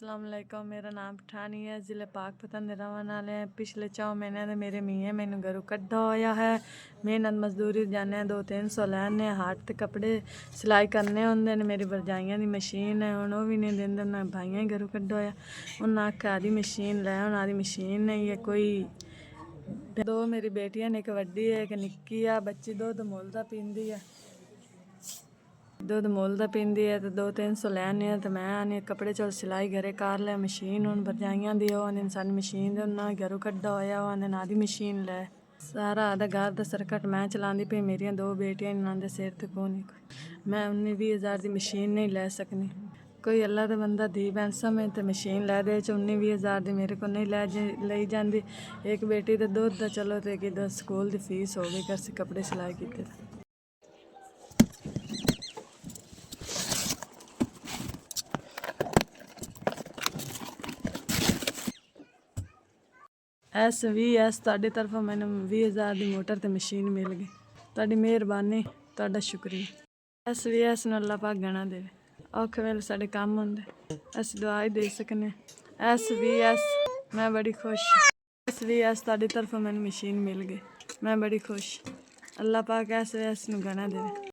अस्सलाम वालेकुम। मेरा नाम पठानी है, ज़िले पाकपतन दे रहने वाले हैं। पिछले 4 महीने दे मेरे मीए मैनू घरों कड्ढा होया है। मेहनत मजदूरी जाने 200-300 लैने हाथ ते कपड़े सिलाई करने होंदे ने। मेरी भरजाइयां दी मशीन है, हुण ओह भी नहीं देंदे, उन्हें भाइयां घरों कड्ढा होया। उन्हें आखेआ आदी मशीन लै, हुण आदी मशीन नहीं है। कोई 2 मेरी बेटियां ने, एक वड्डी है एक निक्की है। बच्ची दुध मुल्ल दा पींदी है, दुध मुल्ल दा पींदी है। तो 200-300 लैने तो मैं आने कपड़े चल सिलाई घरे कर लै। मशीन हुण भरजाइयां दी ओह आंदी सानू मशीन दे, उन्हें घरों कड्ढा होया, ओह आंदे आदी मशीन लै। सारा आधा घर दा सरकट मैं चलांदी पई, मेरियां 2 बेटियां इन्हां दे सिर ते कोई नहीं। मैं 19-20 हज़ार दी मशीन नहीं लै सकनी। कोई अल्लाह दा बंदा धी भैन समझ ते मशीन लै दे। 19-20 हज़ार दी मेरे को नहीं लई जांदी। एक बेटी ते दुध दा चलो ते कि स्कूल दी फीस हो गई, कर कपड़े सिलाई कीते। SVS ਤੁਹਾਡੀ ਤਰਫੋਂ ਮੈਨੂੰ 20 ਹਜ਼ਾਰ ਦੀ ਮੋਟਰ ਤੇ ਮਸ਼ੀਨ ਮਿਲ ਗਈ। ਤੁਹਾਡੀ ਮਿਹਰਬਾਨੀ, ਤੁਹਾਡਾ ਸ਼ੁਕਰੀਆ। SVS ਨੂੰ ਅੱਲਾਹ ਪਾਕ ਗਣਾ ਦੇਵੇ। ਔਖੇ ਵੇਲੇ ਸਾਡੇ ਕੰਮ ਹੁੰਦੇ, ਅਸੀਂ ਦੁਆ ਹੀ ਦੇ ਸਕਨੇ। SVS मैं बड़ी खुश। SVS ਤੁਹਾਡੀ ਤਰਫੋਂ ਮੈਨੂੰ ਮਸ਼ੀਨ ਮਿਲ ਗਈ, मैं बड़ी खुश। अल्लाह पाक SVS ਨੂੰ ਗਣਾ ਦੇਵੇ।